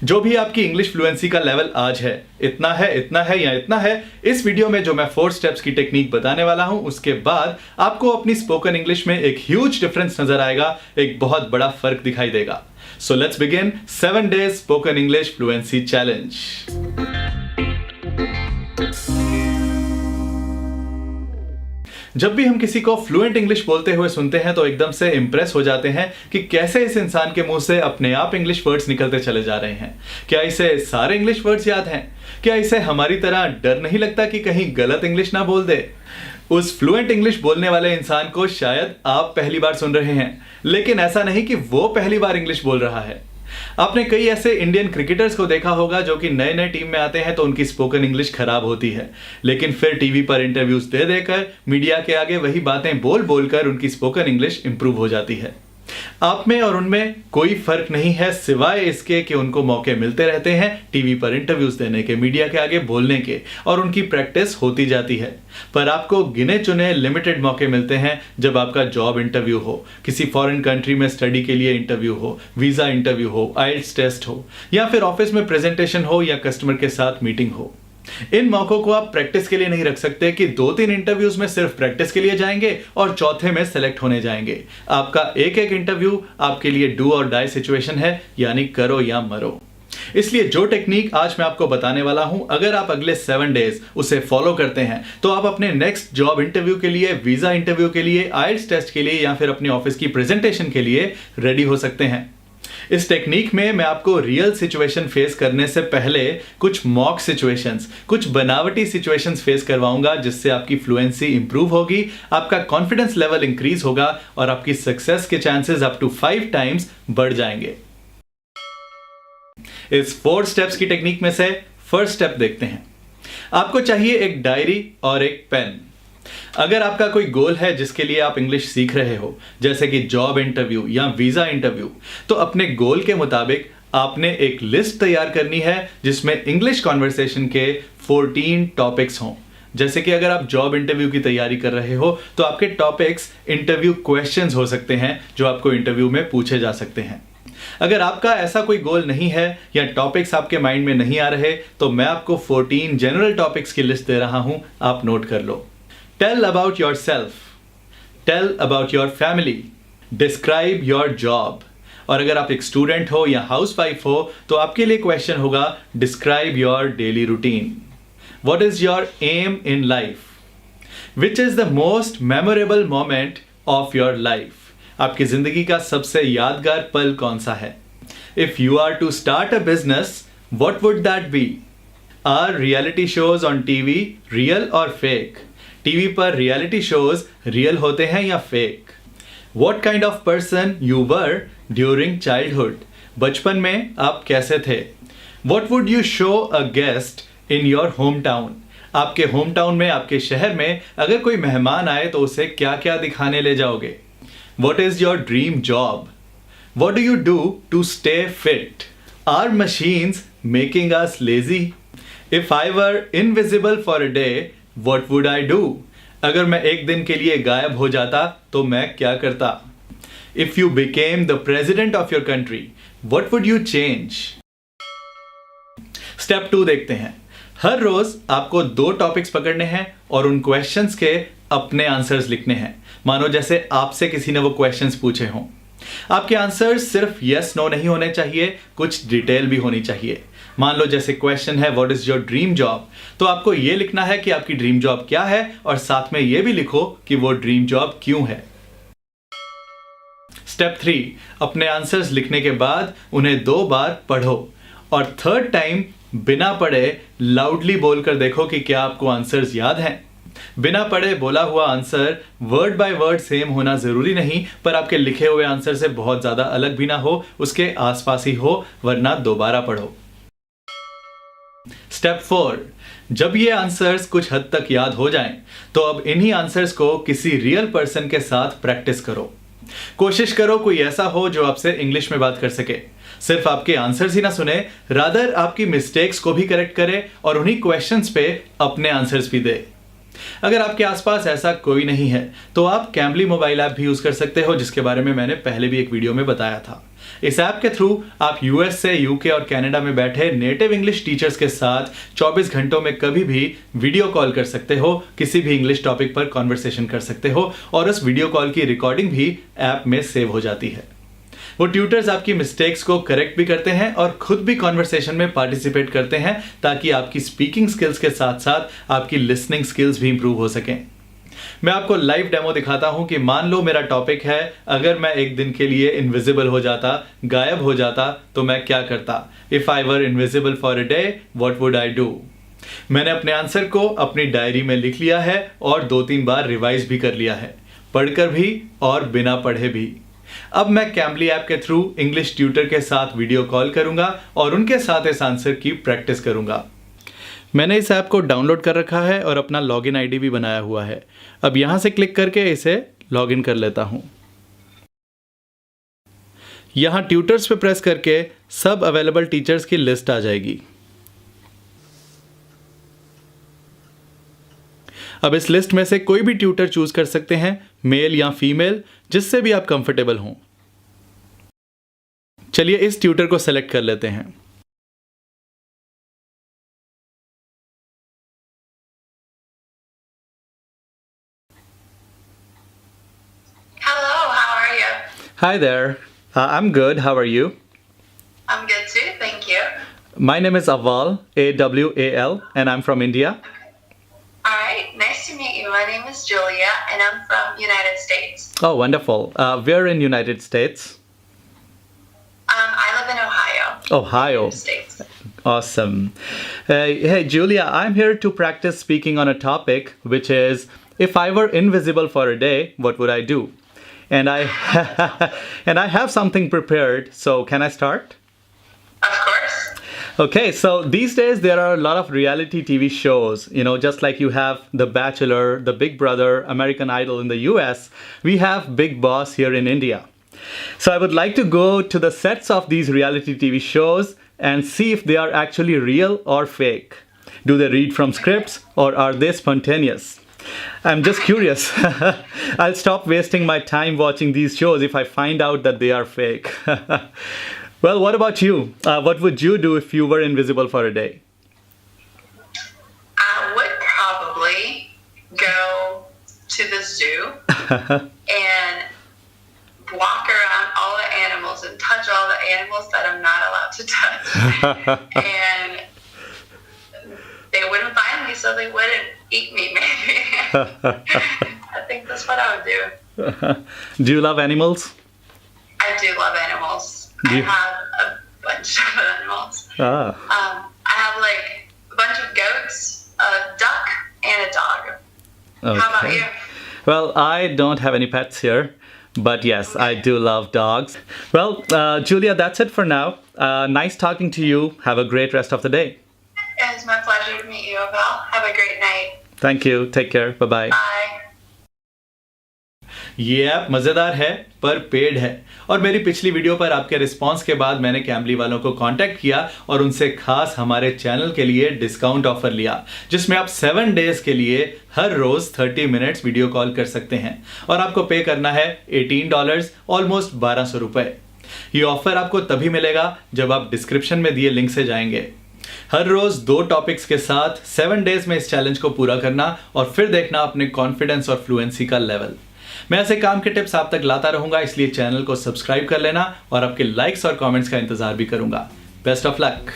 जो भी आपकी इंग्लिश फ्लुएंसी का लेवल आज है, इतना है या इतना है, इस वीडियो में जो मैं 4 स्टेप्स की टेक्निक बताने वाला हूं, उसके बाद आपको अपनी स्पोकन इंग्लिश में एक ह्यूज डिफरेंस नजर आएगा, एक बहुत बड़ा फर्क दिखाई देगा। So let's begin 7 days spoken English fluency challenge. जब भी हम किसी को फ्लुएंट इंग्लिश बोलते हुए सुनते हैं तो एकदम से इंप्रेस हो जाते हैं कि कैसे इस इंसान के मुंह से अपने आप इंग्लिश वर्ड्स निकलते चले जा रहे हैं। क्या इसे सारे इंग्लिश वर्ड्स याद हैं? क्या इसे हमारी तरह डर नहीं लगता कि कहीं गलत इंग्लिश ना बोल दे? उस फ्लुएंट इंग्लिश बोलने वाले इंसान को शायद आप पहली बार सुन रहे हैं, लेकिन ऐसा नहीं कि वो पहली बार इंग्लिश बोल रहा है। आपने कई ऐसे इंडियन क्रिकेटर्स को देखा होगा जो कि नए नए टीम में आते हैं तो उनकी स्पोकन इंग्लिश खराब होती है, लेकिन फिर टीवी पर इंटरव्यूज दे देकर मीडिया के आगे वही बातें बोल बोलकर उनकी स्पोकन इंग्लिश इंप्रूव हो जाती है। आप में और उनमें कोई फर्क नहीं है सिवाय इसके कि उनको मौके मिलते रहते हैं टीवी पर इंटरव्यूज देने के, मीडिया के आगे बोलने के, और उनकी प्रैक्टिस होती जाती है। पर आपको गिने चुने लिमिटेड मौके मिलते हैं जब आपका जॉब इंटरव्यू हो, किसी फॉरेन कंट्री में स्टडी के लिए इंटरव्यू हो, वीजा इंटरव्यू हो, आइल्स टेस्ट हो, या फिर ऑफिस में प्रेजेंटेशन हो या कस्टमर के साथ मीटिंग हो। इन मौकों को आप प्रैक्टिस के लिए नहीं रख सकते कि 2-3 इंटरव्यूज में सिर्फ प्रैक्टिस के लिए जाएंगे और चौथे में सेलेक्ट होने जाएंगे। आपका एक एक इंटरव्यू आपके लिए डू और डाई सिचुएशन है, यानी करो या मरो। इसलिए जो टेक्निक आज मैं आपको बताने वाला हूं, अगर आप अगले 7 डेज उसे फॉलो करते हैं तो आप अपने नेक्स्ट जॉब इंटरव्यू के लिए, वीजा इंटरव्यू के लिए, आइल्स टेस्ट के लिए या फिर अपने ऑफिस की प्रेजेंटेशन के लिए रेडी हो सकते हैं। इस टेक्निक में मैं आपको रियल सिचुएशन फेस करने से पहले कुछ मॉक सिचुएशंस, कुछ बनावटी सिचुएशंस फेस करवाऊंगा, जिससे आपकी फ्लुएंसी इंप्रूव होगी, आपका कॉन्फिडेंस लेवल इंक्रीज होगा और आपकी सक्सेस के चांसेस अप टू 5 टाइम्स बढ़ जाएंगे। इस 4 स्टेप्स की टेक्निक में से फर्स्ट स्टेप देखते हैं। आपको चाहिए एक डायरी और एक पेन। अगर आपका कोई गोल है जिसके लिए आप इंग्लिश सीख रहे हो, जैसे कि जॉब इंटरव्यू या वीजा इंटरव्यू, तो अपने गोल के मुताबिक आपने एक लिस्ट तैयार करनी है जिसमें इंग्लिश कॉन्वर्सेशन के 14 टॉपिक्स हों। जैसे कि अगर आप जॉब इंटरव्यू की तैयारी कर रहे हो तो आपके टॉपिक्स इंटरव्यू क्वेश्चंस हो सकते हैं जो आपको इंटरव्यू में पूछे जा सकते हैं। अगर आपका ऐसा कोई गोल नहीं है या टॉपिक्स आपके माइंड में नहीं आ रहे तो मैं आपको 14 जनरल टॉपिक्स की लिस्ट दे रहा हूं, आप नोट कर लो। Tell about yourself, tell about your family, describe your job। और अगर आप एक स्टूडेंट हो या हाउसवाइफ हो तो आपके लिए क्वेश्चन होगा describe your daily routine, what is your aim in life, which is the most memorable moment of your life। आपकी जिंदगी का सबसे यादगार पल कौन सा है? If you are to start a business, what would that be? Are reality shows on TV real or fake? TV पर रियलिटी शोज रियल होते हैं या fake? What kind of person you were during childhood? बचपन में आप कैसे थे? What would you show a guest in your hometown? आपके होम टाउन में, आपके शहर में अगर कोई मेहमान आए तो उसे क्या क्या दिखाने ले जाओगे? What is your dream job? What do you do to stay fit? Are machines making us lazy? If I were invisible for a day, What would I do? अगर मैं एक दिन के लिए गायब हो जाता तो मैं क्या करता? If you became the president of your country, what would you change? Step 2 देखते हैं। हर रोज आपको 2 टॉपिक्स पकड़ने हैं और उन क्वेश्चंस के अपने आंसर्स लिखने हैं। मानो जैसे आपसे किसी ने वो क्वेश्चंस पूछे हों। आपके आंसर्स सिर्फ यस नो नहीं होने चाहिए, कुछ डिटेल भी होनी चाहिए। मान लो जैसे क्वेश्चन है what is your dream job, तो आपको ये लिखना है कि आपकी ड्रीम जॉब क्या है और साथ में ये भी लिखो कि वो ड्रीम जॉब क्यों है। स्टेप 3, अपने आंसर्स लिखने के बाद उन्हें 2 बार पढ़ो और 3rd टाइम बिना पढ़े लाउडली बोलकर देखो कि क्या आपको आंसर्स याद हैं। बिना पढ़े बोला हुआ answer word by word same होना जरूरी नहीं, पर आपके लिखे हुए आंसर से बहुत ज्यादा अलग भी ना हो, उसके आसपास ही हो, वरना दोबारा पढ़ो। स्टेप 4, जब ये आंसर्स कुछ हद तक याद हो जाएं, तो अब इन्हीं आंसर्स को किसी रियल पर्सन के साथ प्रैक्टिस करो। कोशिश करो कोई ऐसा हो जो आपसे इंग्लिश में बात कर सके, सिर्फ आपके आंसर्स ही ना सुने, रादर आपकी मिस्टेक्स को भी करेक्ट करे और उन्हीं क्वेश्चंस पे अपने आंसर्स भी दे। अगर आपके आसपास ऐसा कोई नहीं है तो आप कैम्बली मोबाइल ऐप भी यूज कर सकते हो, जिसके बारे में मैंने पहले भी एक वीडियो में बताया था। इस ऐप के थ्रू आप यूएस से यूके और कनाडा में बैठे नेटिव इंग्लिश टीचर्स के साथ 24 घंटों में कभी भी वीडियो कॉल कर सकते हो, किसी भी इंग्लिश टॉपिक पर कॉन्वर्सेशन कर सकते हो और उस वीडियो कॉल की रिकॉर्डिंग भी ऐप में सेव हो जाती है। वो ट्यूटर्स आपकी मिस्टेक्स को करेक्ट भी करते हैं और खुद भी कॉन्वर्सेशन में पार्टिसिपेट करते हैं ताकि आपकी स्पीकिंग स्किल्स के साथ साथ आपकी लिसनिंग स्किल्स भी इंप्रूव हो सकें। मैं आपको लाइव डेमो दिखाता हूं कि मान लो मेरा टॉपिक है, अगर मैं एक दिन के लिए इनविजिबल हो जाता, गायब हो जाता, तो मैं क्या करता। If I were invisible for a day, what would I do. मैंने अपने आंसर को अपनी डायरी में लिख लिया है और 2-3 बार रिवाइज भी कर लिया है, पढ़कर भी और बिना पढ़े भी। अब मैं कैम्बली ऐप के थ्रू इंग्लिश ट्यूटर के साथ वीडियो कॉल करूंगा और उनके साथ इस आंसर की प्रैक्टिस करूंगा। मैंने इस ऐप को डाउनलोड कर रखा है और अपना लॉगिन आईडी भी बनाया हुआ है। अब यहां से क्लिक करके इसे लॉगिन कर लेता हूं। यहां ट्यूटर्स पे प्रेस करके सब अवेलेबल टीचर्स की लिस्ट आ जाएगी। अब इस लिस्ट में से कोई भी ट्यूटर चूज कर सकते हैं, मेल या फीमेल, जिससे भी आप कंफर्टेबल हों। चलिए इस ट्यूटर को सेलेक्ट कर लेते हैं। Hi there. I'm good. How are you? I'm good too, thank you. My name is Aval, A-W-A-L, and I'm from India. All right, nice to meet you. My name is Julia, and I'm from United States. Oh, wonderful. We're in United States. I live in Ohio. Ohio. United States. Awesome. Hey, Julia, I'm here to practice speaking on a topic, which is, if I were invisible for a day, what would I do? And I have something prepared, so can I start? Of course. Okay, so these days there are a lot of reality TV shows, just like you have The Bachelor, The Big Brother, American Idol in the US, we have Big Boss here in India. So I would like to go to the sets of these reality TV shows and see if they are actually real or fake. Do they read from scripts or are they spontaneous? I'm just curious. I'll stop wasting my time watching these shows if I find out that they are fake. Well, what about you? What would you do if you were invisible for a day? I would probably go to the zoo and walk around all the animals and touch all the animals that I'm not allowed to touch. And they wouldn't find me, so they wouldn't eat me, maybe. I think that's what I would do. Do you love animals? I do love animals. I have a bunch of animals. Ah. I have like a bunch of goats, a duck, and a dog. Okay. How about you? Well, I don't have any pets here, but yes, I do love dogs. Well, Julia, that's it for now. Nice talking to you. Have a great rest of the day. It's my pleasure to meet you, Aval. Have a great night. Thank you. Take care. Bye-bye. Bye. ये app मज़ेदार है पर paid है और मेरी पिछली video पर आपके रिस्पांस के बाद मैंने कैम्बली वालों को कांटेक्ट किया और उनसे खास हमारे चैनल के लिए डिस्काउंट ऑफर लिया, जिसमें आप 7 डेज के लिए हर रोज 30 मिनट्स वीडियो कॉल कर सकते हैं और आपको पे करना है $18, ऑलमोस्ट 1200 रुपए। ये ऑफर आपको तभी मिलेगा जब आप डिस्क्रिप्शन में दिए लिंक से जाएंगे। हर रोज 2 टॉपिक्स के साथ 7 डेज में इस चैलेंज को पूरा करना और फिर देखना अपने कॉन्फिडेंस और फ्लुएंसी का लेवल। मैं ऐसे काम के टिप्स आप तक लाता रहूंगा, इसलिए चैनल को सब्सक्राइब कर लेना और आपके लाइक्स और कमेंट्स का इंतजार भी करूंगा। Best of luck.